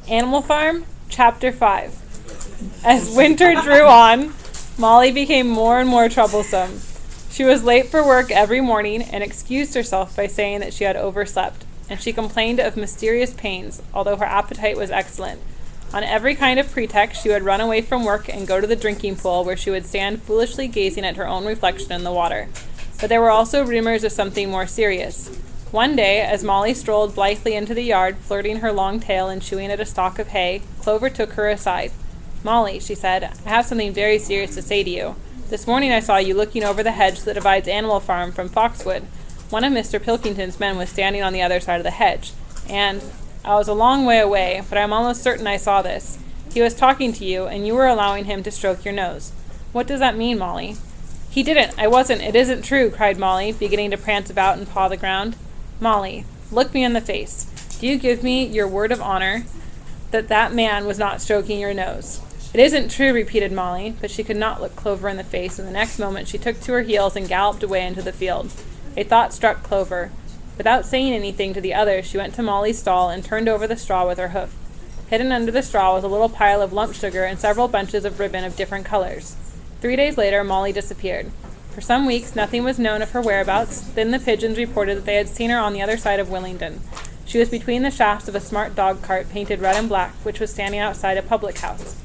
Animal Farm, Chapter 5. As winter drew on, Molly became more and more troublesome. She was late for work every morning and excused herself by saying that she had overslept, and she complained of mysterious pains, although her appetite was excellent. On every kind of pretext, she would run away from work and go to the drinking pool, where she would stand foolishly gazing at her own reflection in the water. But there were also rumors of something more serious. One day, as Molly strolled blithely into the yard, flirting her long tail and chewing at a stalk of hay, Clover took her aside. "Molly," she said, "I have something very serious to say to you. This morning I saw you looking over the hedge that divides Animal Farm from Foxwood. One of Mr. Pilkington's men was standing on the other side of the hedge, and I was a long way away, but I am almost certain I saw this. He was talking to you, and you were allowing him to stroke your nose. What does that mean, Molly?" "He didn't. I wasn't. It isn't true," cried Molly, beginning to prance about and paw the ground. "Molly, look me in the face. Do you give me your word of honor that that man was not stroking your nose?" "It isn't true," repeated Molly, but she could not look Clover in the face, and the next moment she took to her heels and galloped away into the field. A thought struck Clover. Without saying anything to the others, she went to Molly's stall and turned over the straw with her hoof. Hidden under the straw was a little pile of lump sugar and several bunches of ribbon of different colors. 3 days later, Molly disappeared. For some weeks, nothing was known of her whereabouts. Then the pigeons reported that they had seen her on the other side of Willingdon. She was between the shafts of a smart dog cart painted red and black, which was standing outside a public house.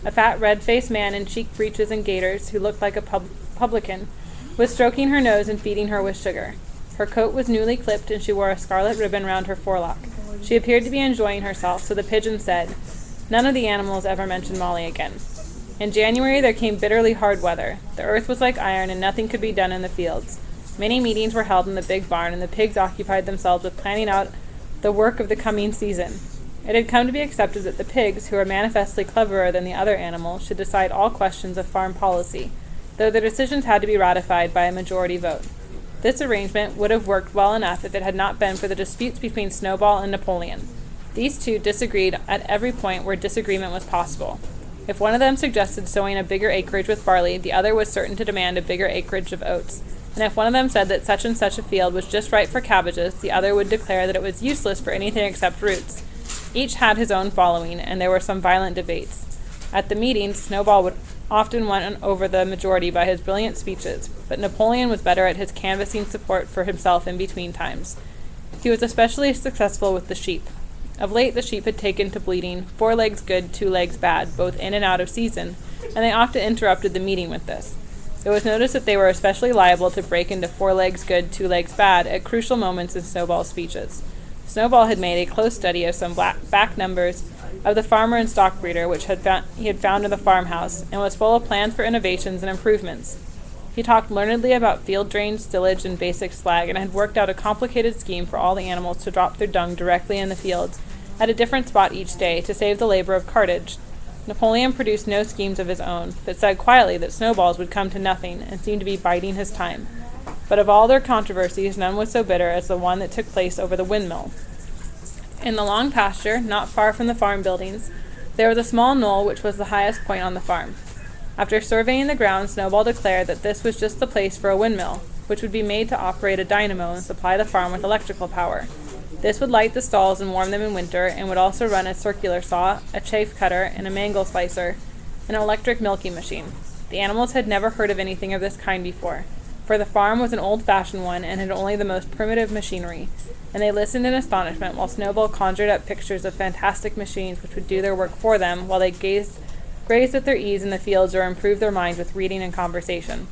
A fat, red-faced man in cheek breeches and gaiters, who looked like a publican, was stroking her nose and feeding her with sugar. Her coat was newly clipped, and she wore a scarlet ribbon round her forelock. She appeared to be enjoying herself, so the pigeons said. None of the animals ever mentioned Molly again. In January there came bitterly hard weather. The earth was like iron, and nothing could be done in the fields. Many meetings were held in the big barn, and the pigs occupied themselves with planning out the work of the coming season. It had come to be accepted that the pigs, who were manifestly cleverer than the other animals, should decide all questions of farm policy, though their decisions had to be ratified by a majority vote. This arrangement would have worked well enough if it had not been for the disputes between Snowball and Napoleon. These two disagreed at every point where disagreement was possible. If one of them suggested sowing a bigger acreage with barley, the other was certain to demand a bigger acreage of oats. And if one of them said that such and such a field was just right for cabbages, the other would declare that it was useless for anything except roots. Each had his own following, and there were some violent debates. At the meetings, Snowball would often won over the majority by his brilliant speeches, but Napoleon was better at his canvassing support for himself in between times. He was especially successful with the sheep. Of late the sheep had taken to bleating, 4 legs good, 2 legs bad, both in and out of season, and they often interrupted the meeting with this. It was noticed that they were especially liable to break into 4 legs good, 2 legs bad at crucial moments in Snowball's speeches. Snowball had made a close study of some back numbers of the Farmer and Stock Breeder, which he had found in the farmhouse, and was full of plans for innovations and improvements. He talked learnedly about field drains, stillage, and basic slag, and had worked out a complicated scheme for all the animals to drop their dung directly in the fields, at a different spot each day, to save the labor of cartage. Napoleon produced no schemes of his own, but said quietly that Snowball's would come to nothing, and seemed to be biding his time. But of all their controversies, none was so bitter as the one that took place over the windmill. In the long pasture, not far from the farm buildings, there was a small knoll which was the highest point on the farm. After surveying the ground, Snowball declared that this was just the place for a windmill, which would be made to operate a dynamo and supply the farm with electrical power. This would light the stalls and warm them in winter, and would also run a circular saw, a chaff cutter, and a mangle slicer, and an electric milking machine. The animals had never heard of anything of this kind before, for the farm was an old-fashioned one and had only the most primitive machinery, and they listened in astonishment while Snowball conjured up pictures of fantastic machines which would do their work for them while they grazed at their ease in the fields or improved their minds with reading and conversation.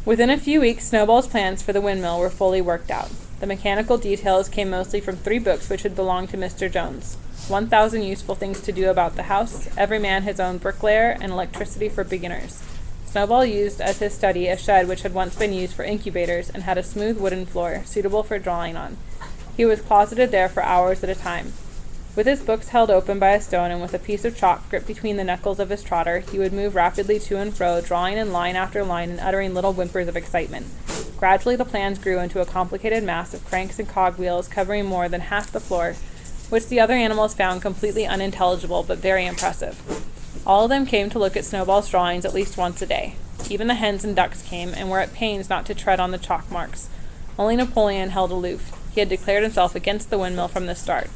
Within a few weeks, Snowball's plans for the windmill were fully worked out. The mechanical details came mostly from 3 books which had belonged to Mr. Jones. 1,000 useful things to do about the house, every man his own bricklayer, and electricity for beginners. Snowball used as his study a shed which had once been used for incubators and had a smooth wooden floor, suitable for drawing on. He was closeted there for hours at a time. With his books held open by a stone and with a piece of chalk gripped between the knuckles of his trotter, he would move rapidly to and fro, drawing in line after line and uttering little whimpers of excitement. Gradually the plans grew into a complicated mass of cranks and cogwheels covering more than half the floor, which the other animals found completely unintelligible but very impressive. All of them came to look at Snowball's drawings at least once a day. Even the hens and ducks came, and were at pains not to tread on the chalk marks. Only Napoleon held aloof. He had declared himself against the windmill from the start.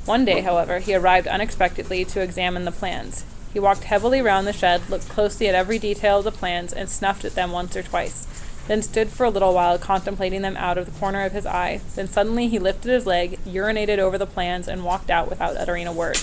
One day, however, he arrived unexpectedly to examine the plans. He walked heavily round the shed, looked closely at every detail of the plans, and snuffed at them once or twice, then stood for a little while contemplating them out of the corner of his eye. Then suddenly he lifted his leg, urinated over the plans, and walked out without uttering a word.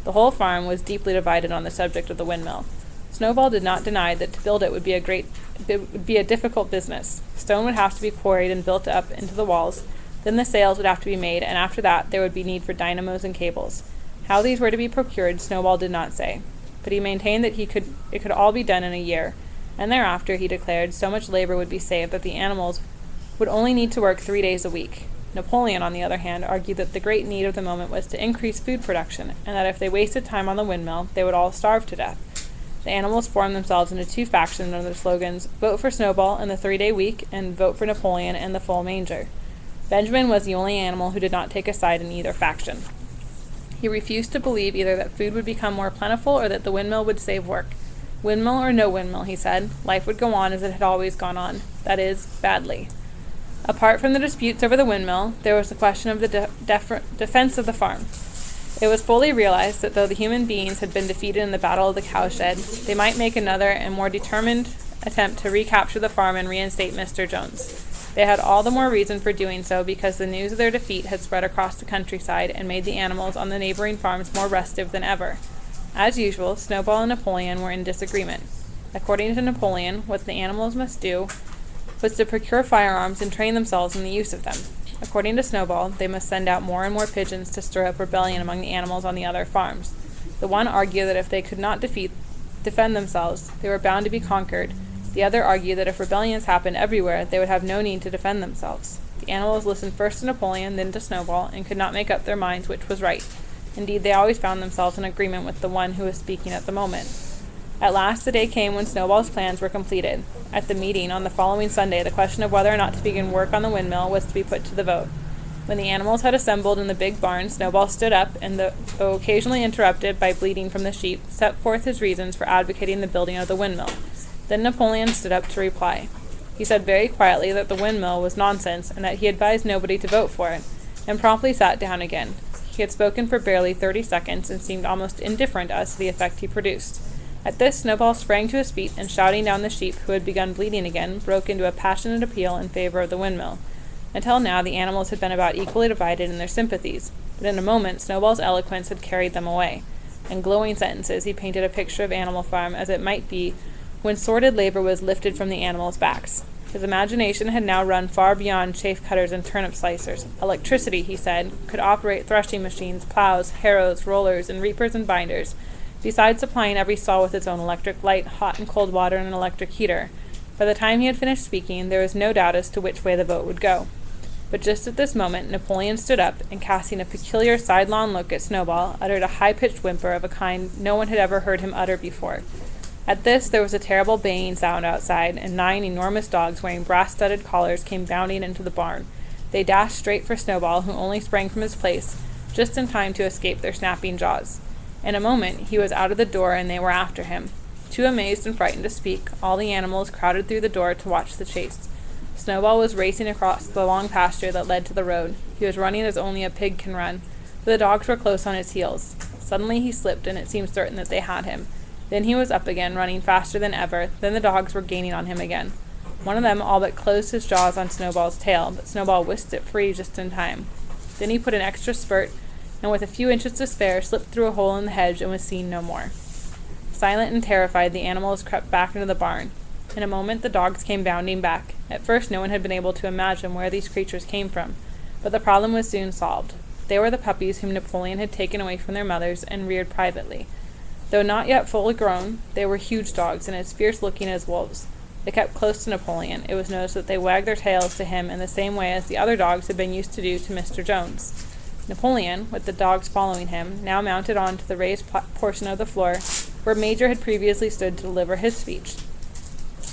The whole farm was deeply divided on the subject of the windmill. Snowball did not deny that to build it would be a difficult business. Stone would have to be quarried and built up into the walls. Then the sails would have to be made, and after that there would be need for dynamos and cables. How these were to be procured, Snowball did not say, but he maintained that it could all be done in a year, and thereafter, he declared, so much labor would be saved that the animals would only need to work 3 days a week. Napoleon, on the other hand, argued that the great need of the moment was to increase food production, and that if they wasted time on the windmill, they would all starve to death. The animals formed themselves into 2 factions under the slogans, Vote for Snowball and the 3-day week, and Vote for Napoleon and the full manger. Benjamin was the only animal who did not take a side in either faction. He refused to believe either that food would become more plentiful or that the windmill would save work. Windmill or no windmill, he said, life would go on as it had always gone on, that is, badly. Apart from the disputes over the windmill, there was the question of the defense of the farm. It was fully realized that though the human beings had been defeated in the Battle of the Cowshed, they might make another and more determined attempt to recapture the farm and reinstate Mr. Jones. They had all the more reason for doing so because the news of their defeat had spread across the countryside and made the animals on the neighboring farms more restive than ever. As usual, Snowball and Napoleon were in disagreement. According to Napoleon, what the animals must do was to procure firearms and train themselves in the use of them. According to Snowball, they must send out more and more pigeons to stir up rebellion among the animals on the other farms. The one argued that if they could not defend themselves, they were bound to be conquered. The other argued that if rebellions happened everywhere, they would have no need to defend themselves. The animals listened first to Napoleon, then to Snowball, and could not make up their minds which was right. Indeed, they always found themselves in agreement with the one who was speaking at the moment. At last the day came when Snowball's plans were completed. At the meeting on the following Sunday, the question of whether or not to begin work on the windmill was to be put to the vote. When the animals had assembled in the big barn, Snowball stood up and, though occasionally interrupted by bleating from the sheep, set forth his reasons for advocating the building of the windmill. Then Napoleon stood up to reply. He said very quietly that the windmill was nonsense and that he advised nobody to vote for it, and promptly sat down again. He had spoken for barely 30 seconds and seemed almost indifferent as to the effect he produced. At this, Snowball sprang to his feet and, shouting down the sheep, who had begun bleating again, broke into a passionate appeal in favor of the windmill. Until now, the animals had been about equally divided in their sympathies, but in a moment Snowball's eloquence had carried them away. In glowing sentences he painted a picture of Animal Farm as it might be when sordid labor was lifted from the animals' backs. His imagination had now run far beyond chaff cutters and turnip slicers. Electricity, he said, could operate threshing machines, plows, harrows, rollers, and reapers and binders, besides supplying every stall with its own electric light, hot and cold water, and an electric heater. By the time he had finished speaking, there was no doubt as to which way the vote would go. But just at this moment, Napoleon stood up, and casting a peculiar sidelong look at Snowball, uttered a high-pitched whimper of a kind no one had ever heard him utter before. At this, there was a terrible baying sound outside, and 9 enormous dogs wearing brass-studded collars came bounding into the barn. They dashed straight for Snowball, who only sprang from his place, just in time to escape their snapping jaws. In a moment, he was out of the door, and they were after him. Too amazed and frightened to speak, all the animals crowded through the door to watch the chase. Snowball was racing across the long pasture that led to the road. He was running as only a pig can run, but the dogs were close on his heels. Suddenly he slipped, and it seemed certain that they had him. Then he was up again, running faster than ever. Then the dogs were gaining on him again. One of them all but closed his jaws on Snowball's tail, but Snowball whisked it free just in time. Then he put an extra spurt, and with a few inches to spare, slipped through a hole in the hedge and was seen no more. Silent and terrified, the animals crept back into the barn. In a moment the dogs came bounding back. At first no one had been able to imagine where these creatures came from, but the problem was soon solved. They were the puppies whom Napoleon had taken away from their mothers and reared privately. Though not yet fully grown, they were huge dogs and as fierce-looking as wolves. They kept close to Napoleon. It was noticed that they wagged their tails to him in the same way as the other dogs had been used to do to Mr. Jones. Napoleon, with the dogs following him, now mounted on to the raised portion of the floor where Major had previously stood to deliver his speech.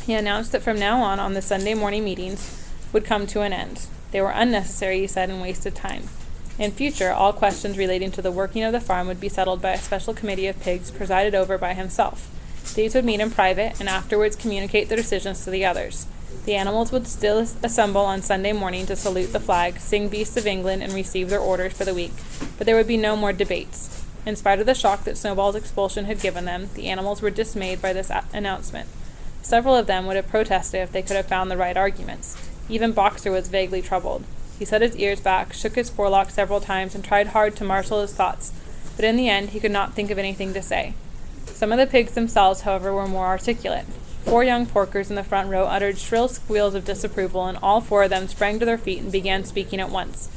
He announced that from now on the Sunday morning meetings would come to an end. They were unnecessary, he said, and wasted time. In future, all questions relating to the working of the farm would be settled by a special committee of pigs presided over by himself. These would meet in private and afterwards communicate their decisions to the others. The animals would still assemble on Sunday morning to salute the flag, sing Beasts of England, and receive their orders for the week, but there would be no more debates. In spite of the shock that Snowball's expulsion had given them, the animals were dismayed by this announcement. Several of them would have protested if they could have found the right arguments. Even Boxer was vaguely troubled. He set his ears back, shook his forelock several times, and tried hard to marshal his thoughts, but in the end he could not think of anything to say. Some of the pigs themselves, however, were more articulate. 4 young porkers in the front row uttered shrill squeals of disapproval, and all 4 of them sprang to their feet and began speaking at once.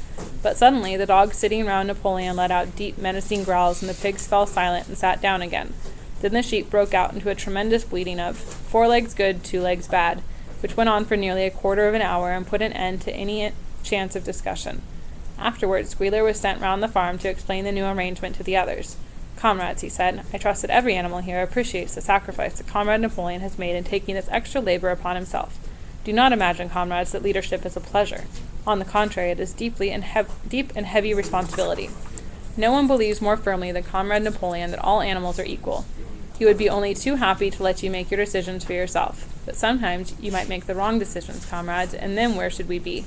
But suddenly the dogs sitting round Napoleon let out deep, menacing growls, and the pigs fell silent and sat down again. Then the sheep broke out into a tremendous bleating of 4 legs good, 2 legs bad, which went on for nearly a quarter of an hour and put an end to any chance of discussion. Afterwards, Squealer was sent round the farm to explain the new arrangement to the others. "Comrades," he said, "I trust that every animal here appreciates the sacrifice that Comrade Napoleon has made in taking this extra labor upon himself. Do not imagine, comrades, that leadership is a pleasure. On the contrary, it is deep and heavy responsibility. No one believes more firmly than Comrade Napoleon that all animals are equal. He would be only too happy to let you make your decisions for yourself. But sometimes you might make the wrong decisions, comrades, and then where should we be?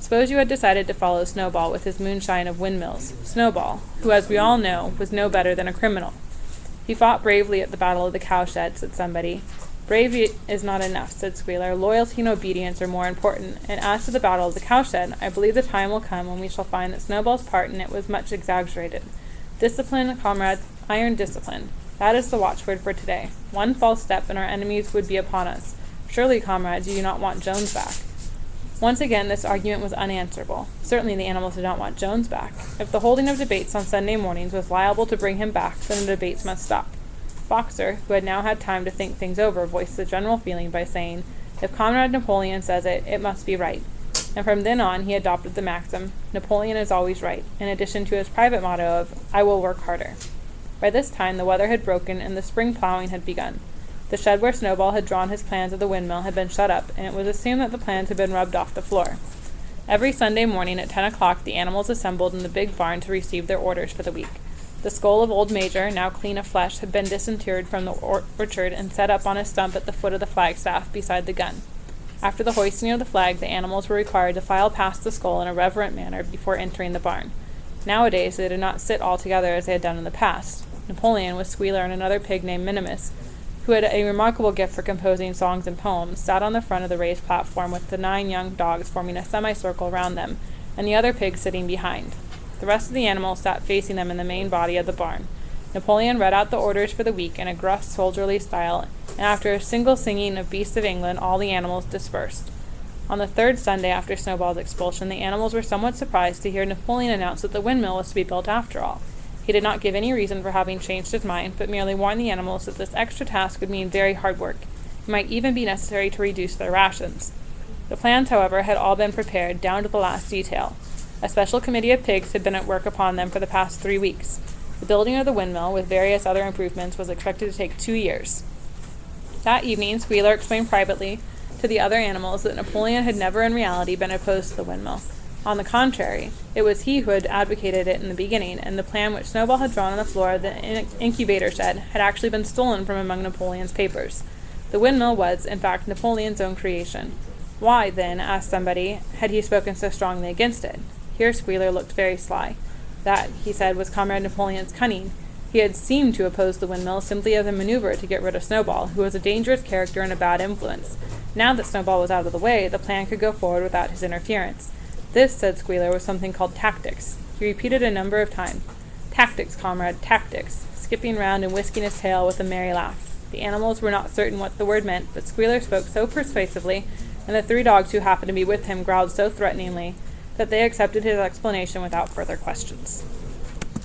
Suppose you had decided to follow Snowball with his moonshine of windmills. Snowball, who, as we all know, was no better than a criminal. He fought bravely at the Battle of the Cowshed, said somebody. Bravery is not enough, said Squealer. Loyalty and obedience are more important, and as to the Battle of the Cowshed, I believe the time will come when we shall find that Snowball's part in it was much exaggerated. Discipline, comrades, iron discipline. That is the watchword for today. One false step and our enemies would be upon us. Surely, comrades, you do not want Jones back." Once again, this argument was unanswerable. Certainly the animals did not want Jones back. If the holding of debates on Sunday mornings was liable to bring him back, then the debates must stop. Boxer, who had now had time to think things over, voiced the general feeling by saying, "If Comrade Napoleon says it, it must be right." And from then on he adopted the maxim, "Napoleon is always right," in addition to his private motto of, "I will work harder." By this time the weather had broken and the spring plowing had begun. The shed where Snowball had drawn his plans of the windmill had been shut up, and it was assumed that the plans had been rubbed off the floor. Every Sunday morning at 10 o'clock the animals assembled in the big barn to receive their orders for the week. The skull of old Major, now clean of flesh, had been disinterred from the orchard and set up on a stump at the foot of the flagstaff beside the gun. After the hoisting of the flag, the animals were required to file past the skull in a reverent manner before entering the barn. Nowadays they did not sit all together as they had done in the past. Napoleon, with Squealer and another pig named Minimus, who had a remarkable gift for composing songs and poems, sat on the front of the raised platform with the 9 young dogs forming a semicircle round them, and the other pigs sitting behind. The rest of the animals sat facing them in the main body of the barn. Napoleon read out the orders for the week in a gruff, soldierly style, and after a single singing of Beasts of England, all the animals dispersed. On the 3rd Sunday after Snowball's expulsion, the animals were somewhat surprised to hear Napoleon announce that the windmill was to be built after all. He did not give any reason for having changed his mind, but merely warned the animals that this extra task would mean very hard work. It might even be necessary to reduce their rations. The plans, however, had all been prepared, down to the last detail. A special committee of pigs had been at work upon them for the past 3 weeks. The building of the windmill, with various other improvements, was expected to take 2 years. That evening, Squealer explained privately to the other animals that Napoleon had never in reality been opposed to the windmill. On the contrary, it was he who had advocated it in the beginning, and the plan which Snowball had drawn on the floor of the incubator shed had actually been stolen from among Napoleon's papers. The windmill was, in fact, Napoleon's own creation. Why, then, asked somebody, had he spoken so strongly against it? Here Squealer looked very sly. That, he said, was Comrade Napoleon's cunning. He had seemed to oppose the windmill simply as a maneuver to get rid of Snowball, who was a dangerous character and a bad influence. Now that Snowball was out of the way, the plan could go forward without his interference. This, said Squealer, was something called tactics. He repeated a number of times. "Tactics, comrade, tactics," skipping round and whisking his tail with a merry laugh. The animals were not certain what the word meant, but Squealer spoke so persuasively, and the 3 dogs who happened to be with him growled so threateningly, that they accepted his explanation without further questions.